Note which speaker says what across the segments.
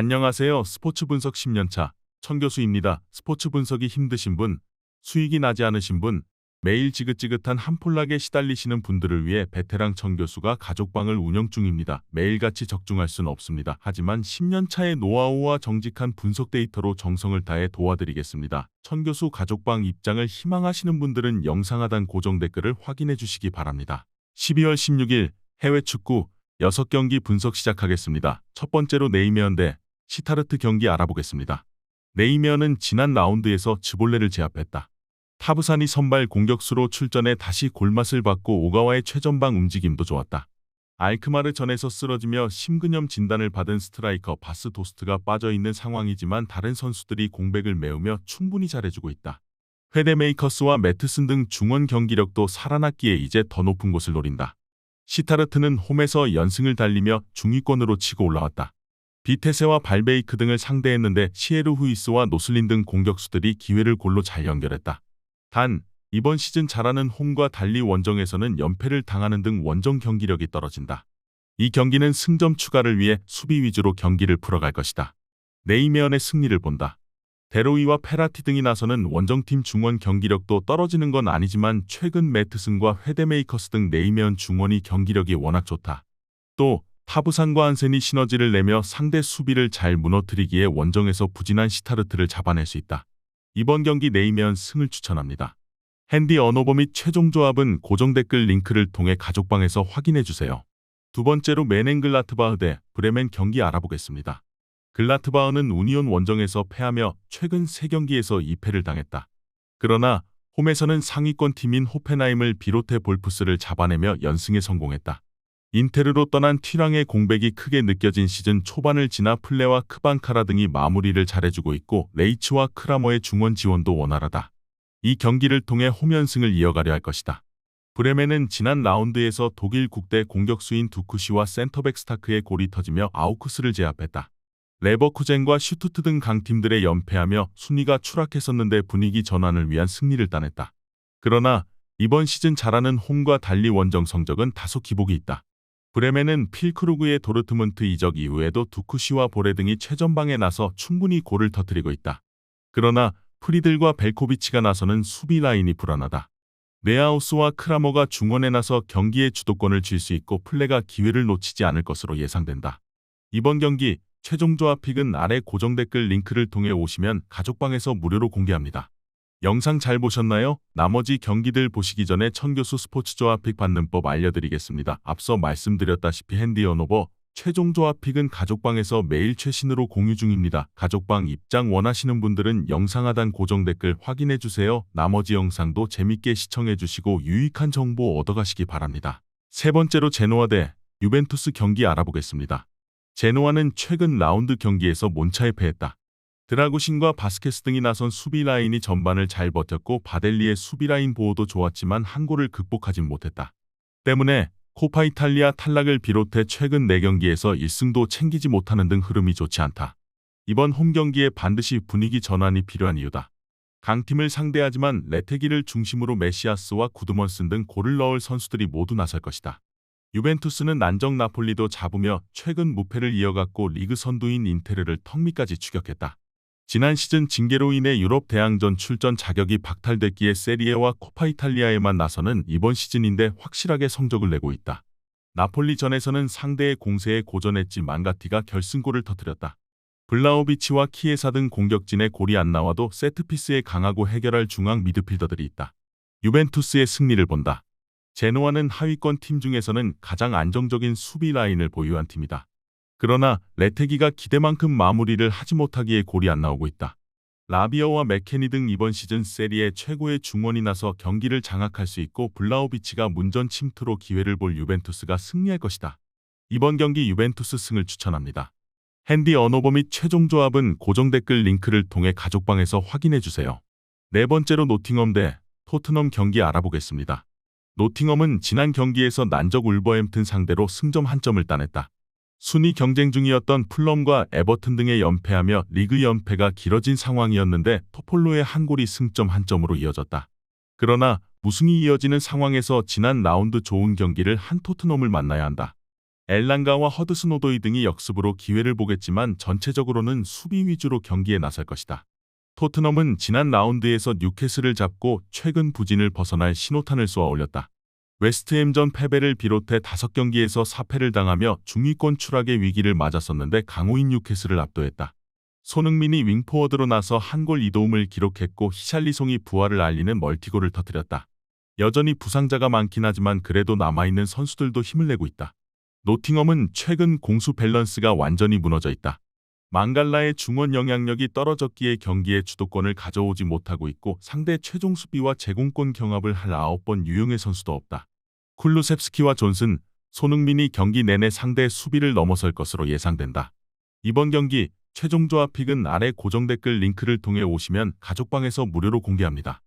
Speaker 1: 안녕하세요. 스포츠 분석 10년차 천교수입니다. 스포츠 분석이 힘드신 분, 수익이 나지 않으신 분, 매일 지긋지긋한 한폴락에 시달리시는 분들을 위해 베테랑 천교수가 가족방을 운영 중입니다. 매일같이 적중할 수는 없습니다. 하지만 10년차의 노하우와 정직한 분석 데이터로 정성을 다해 도와드리겠습니다. 천교수 가족방 입장을 희망하시는 분들은 영상 하단 고정 댓글을 확인해 주시기 바랍니다. 12월 16일 해외 축구 6경기 분석 시작하겠습니다. 첫 번째로 네이메어 대 시타르트 경기 알아보겠습니다. 네이메어는 지난 라운드에서 즈볼레를 제압했다. 타부산이 선발 공격수로 출전해 다시 골맛을 받고 오가와의 최전방 움직임도 좋았다. 알크마르 전에서 쓰러지며 심근염 진단을 받은 스트라이커 바스 도스트가 빠져있는 상황이지만 다른 선수들이 공백을 메우며 충분히 잘해주고 있다. 회데메이커스와 매트슨 등 중원 경기력도 살아났기에 이제 더 높은 곳을 노린다. 시타르트는 홈에서 연승을 달리며 중위권으로 치고 올라왔다. 비테세와 발베이크 등을 상대했는데 시에르 후이스와 노슬린 등 공격수들이 기회를 골로 잘 연결했다. 단, 이번 시즌 잘하는 홈과 달리 원정에서는 연패를 당하는 등 원정 경기력이 떨어진다. 이 경기는 승점 추가를 위해 수비 위주로 경기를 풀어갈 것이다. 네이메어의 승리를 본다. 데로이와 페라티 등이 나서는 원정팀 중원 경기력도 떨어지는 건 아니지만 최근 매트슨과 회데메이커스 등 네이메어 중원이 경기력이 워낙 좋다. 또 타부산과 한센이 시너지를 내며 상대 수비를 잘 무너뜨리기에 원정에서 부진한 시타르트를 잡아낼 수 있다. 이번 경기 네이메어 승을 추천합니다. 핸디 언어버 및 최종 조합은 고정 댓글 링크를 통해 가족방에서 확인해주세요. 두 번째로 메넨글라트바흐 대 브레멘 경기 알아보겠습니다. 글라트바흐는 우니온 원정에서 패하며 최근 3경기에서 2패를 당했다. 그러나 홈에서는 상위권 팀인 호펜하임을 비롯해 볼프스를 잡아내며 연승에 성공했다. 인테르로 떠난 튀랑의 공백이 크게 느껴진 시즌 초반을 지나 플레와 크반카라 등이 마무리를 잘해주고 있고 레이츠와 크라머의 중원 지원도 원활하다. 이 경기를 통해 홈 연승을 이어가려 할 것이다. 브레멘은 지난 라운드에서 독일 국대 공격수인 두쿠시와 센터백 스타크의 골이 터지며 아우크스를 제압했다. 레버쿠젠과 슈투트 등 강팀들에 연패하며 순위가 추락했었는데 분위기 전환을 위한 승리를 따냈다. 그러나 이번 시즌 잘하는 홈과 달리 원정 성적은 다소 기복이 있다. 브레멘은 필크루그의 도르트문트 이적 이후에도 두쿠시와 보레 등이 최전방에 나서 충분히 골을 터뜨리고 있다. 그러나 프리들과 벨코비치가 나서는 수비 라인이 불안하다. 네아우스와 크라머가 중원에 나서 경기의 주도권을 쥘 수 있고 플레가 기회를 놓치지 않을 것으로 예상된다. 이번 경기 최종 조합 픽은 아래 고정 댓글 링크를 통해 오시면 가족방에서 무료로 공개합니다. 영상 잘 보셨나요? 나머지 경기들 보시기 전에 천교수 스포츠 조합 픽 받는 법 알려드리겠습니다. 앞서 말씀드렸다시피 핸디 언어버 최종 조합 픽은 가족방에서 매일 최신으로 공유 중입니다. 가족방 입장 원하시는 분들은 영상 하단 고정 댓글 확인해주세요. 나머지 영상도 재밌게 시청해주시고 유익한 정보 얻어가시기 바랍니다. 세 번째로 제노아 대 유벤투스 경기 알아보겠습니다. 제노아는 최근 라운드 경기에서 몬차에 패했다. 드라구신과 바스케스 등이 나선 수비 라인이 전반을 잘 버텼고 바델리의 수비 라인 보호도 좋았지만 한 골을 극복하진 못했다. 때문에 코파 이탈리아 탈락을 비롯해 최근 4경기에서 1승도 챙기지 못하는 등 흐름이 좋지 않다. 이번 홈 경기에 반드시 분위기 전환이 필요한 이유다. 강팀을 상대하지만 레테기를 중심으로 메시아스와 구드먼슨 등 골을 넣을 선수들이 모두 나설 것이다. 유벤투스는 난적 나폴리도 잡으며 최근 무패를 이어갔고 리그 선두인 인테르를 턱 밑까지 추격했다. 지난 시즌 징계로 인해 유럽 대항전 출전 자격이 박탈됐기에 세리에와 코파 이탈리아에만 나서는 이번 시즌인데 확실하게 성적을 내고 있다. 나폴리전에서는 상대의 공세에 고전했지 만가티가 결승골을 터뜨렸다. 블라오비치와 키에사 등 공격진에 골이 안 나와도 세트피스에 강하고 해결할 중앙 미드필더들이 있다. 유벤투스의 승리를 본다. 제노아는 하위권 팀 중에서는 가장 안정적인 수비 라인을 보유한 팀이다. 그러나 레테기가 기대만큼 마무리를 하지 못하기에 골이 안 나오고 있다. 라비어와 맥케니 등 이번 시즌 세리에 최고의 중원이 나서 경기를 장악할 수 있고 블라오비치가 문전 침투로 기회를 볼 유벤투스가 승리할 것이다. 이번 경기 유벤투스 승을 추천합니다. 핸디 언어버 및 최종 조합은 고정 댓글 링크를 통해 가족방에서 확인해주세요. 네 번째로 노팅엄 대 토트넘 경기 알아보겠습니다. 노팅엄은 지난 경기에서 난적 울버햄튼 상대로 승점 1점을 따냈다. 순위 경쟁 중이었던 풀럼과 에버튼 등에 연패하며 리그 연패가 길어진 상황이었는데 토폴로의 한 골이 승점 1점으로 이어졌다. 그러나 무승이 이어지는 상황에서 지난 라운드 좋은 경기를 한 토트넘을 만나야 한다. 엘랑가와 허드슨 오도이 등이 역습으로 기회를 보겠지만 전체적으로는 수비 위주로 경기에 나설 것이다. 토트넘은 지난 라운드에서 뉴캐슬을 잡고 최근 부진을 벗어날 신호탄을 쏘아 올렸다. 웨스트햄전 패배를 비롯해 5경기에서 4패를 당하며 중위권 추락의 위기를 맞았었는데 강호인 뉴캐슬을 압도했다. 손흥민이 윙포워드로 나서 한 골 2도움을 기록했고 히샬리송이 부활을 알리는 멀티골을 터뜨렸다. 여전히 부상자가 많긴 하지만 그래도 남아있는 선수들도 힘을 내고 있다. 노팅엄은 최근 공수 밸런스가 완전히 무너져 있다. 망갈라의 중원 영향력이 떨어졌기에 경기의 주도권을 가져오지 못하고 있고 상대 최종 수비와 제공권 경합을 할 9번 유용의 선수도 없다. 쿨루셉스키와 존슨, 손흥민이 경기 내내 상대의 수비를 넘어설 것으로 예상된다. 이번 경기 최종 조합 픽은 아래 고정 댓글 링크를 통해 오시면 가족방에서 무료로 공개합니다.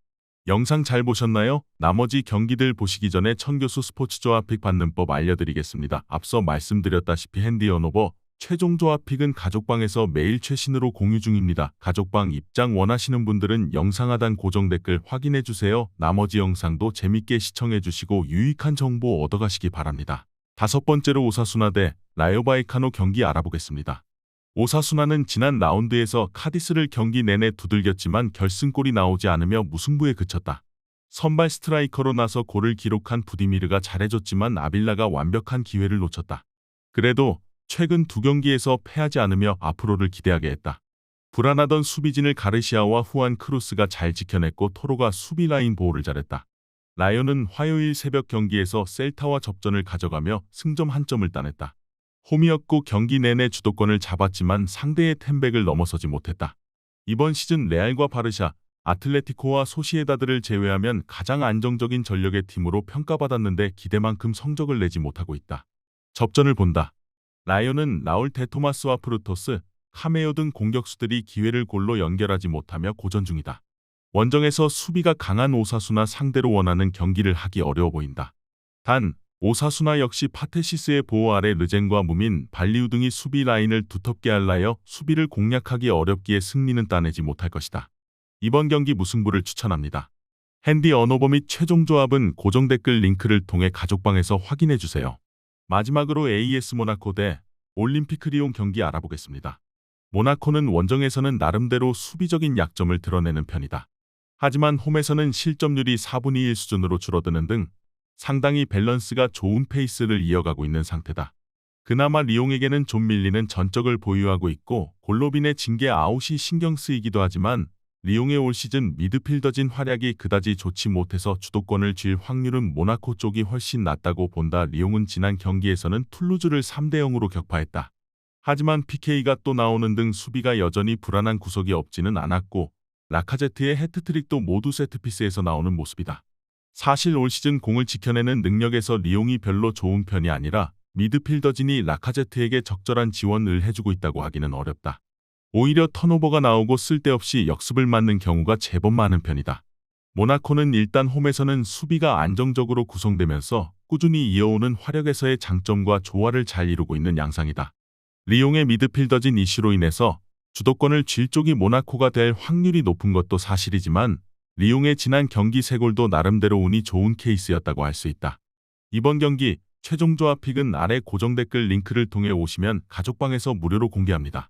Speaker 1: 영상 잘 보셨나요? 나머지 경기들 보시기 전에 천교수 스포츠 조합 픽 받는 법 알려드리겠습니다. 앞서 말씀드렸다시피 핸디 언오버 최종 조합 픽은 가족방에서 매일 최신으로 공유 중입니다. 가족방 입장 원하시는 분들은 영상 하단 고정 댓글 확인해주세요. 나머지 영상도 재밌게 시청해주시고 유익한 정보 얻어가시기 바랍니다. 5번째로 오사수나 대 라요 바이카노 경기 알아보겠습니다. 오사수나는 지난 라운드에서 카디스를 경기 내내 두들겼지만 결승골이 나오지 않으며 무승부에 그쳤다. 선발 스트라이커로 나서 골을 기록한 부디미르가 잘해줬지만 아빌라가 완벽한 기회를 놓쳤다. 그래도 최근 2경기에서 패하지 않으며 앞으로를 기대하게 했다. 불안하던 수비진을 가르시아와 후안 크루스가 잘 지켜냈고 토로가 수비 라인 보호를 잘했다. 라요는 화요일 새벽 경기에서 셀타와 접전을 가져가며 승점 1점을 따냈다. 홈이었고 경기 내내 주도권을 잡았지만 상대의 템백을 넘어서지 못했다. 이번 시즌 레알과 바르샤, 아틀레티코와 소시에다드를 제외하면 가장 안정적인 전력의 팀으로 평가받았는데 기대만큼 성적을 내지 못하고 있다. 접전을 본다. 라요는 라울 데토마스와 프루토스, 카메오 등 공격수들이 기회를 골로 연결하지 못하며 고전 중이다. 원정에서 수비가 강한 오사수나 상대로 원하는 경기를 하기 어려워 보인다. 단, 오사수나 역시 파테시스의 보호 아래 르젠과 무민, 발리우 등이 수비 라인을 두텁게 할라여 수비를 공략하기 어렵기에 승리는 따내지 못할 것이다. 이번 경기 무승부를 추천합니다. 핸디 언오버 및 최종 조합은 고정 댓글 링크를 통해 가족방에서 확인해주세요. 마지막으로 AS 모나코 대 올림피크 리옹 경기 알아보겠습니다. 모나코는 원정에서는 나름대로 수비적인 약점을 드러내는 편이다. 하지만 홈에서는 실점률이 4분의 1 수준으로 줄어드는 등 상당히 밸런스가 좋은 페이스를 이어가고 있는 상태다. 그나마 리옹에게는 존 밀리는 전적을 보유하고 있고 골로빈의 징계 아웃이 신경 쓰이기도 하지만 리옹의 올 시즌 미드필더진 활약이 그다지 좋지 못해서 주도권을 쥘 확률은 모나코 쪽이 훨씬 낮다고 본다. 리옹은 지난 경기에서는 툴루즈를 3대0으로 격파했다. 하지만 PK가 또 나오는 등 수비가 여전히 불안한 구석이 없지는 않았고 라카제트의 해트트릭도 모두 세트피스에서 나오는 모습이다. 사실 올 시즌 공을 지켜내는 능력에서 리옹이 별로 좋은 편이 아니라 미드필더진이 라카제트에게 적절한 지원을 해주고 있다고 하기는 어렵다. 오히려 턴오버가 나오고 쓸데없이 역습을 맞는 경우가 제법 많은 편이다. 모나코는 일단 홈에서는 수비가 안정적으로 구성되면서 꾸준히 이어오는 화력에서의 장점과 조화를 잘 이루고 있는 양상이다. 리옹의 미드필더진 이슈로 인해서 주도권을 쥘 쪽이 모나코가 될 확률이 높은 것도 사실이지만 리옹의 지난 경기 3골도 나름대로 운이 좋은 케이스였다고 할 수 있다. 이번 경기 최종 조합 픽은 아래 고정 댓글 링크를 통해 오시면 가족방에서 무료로 공개합니다.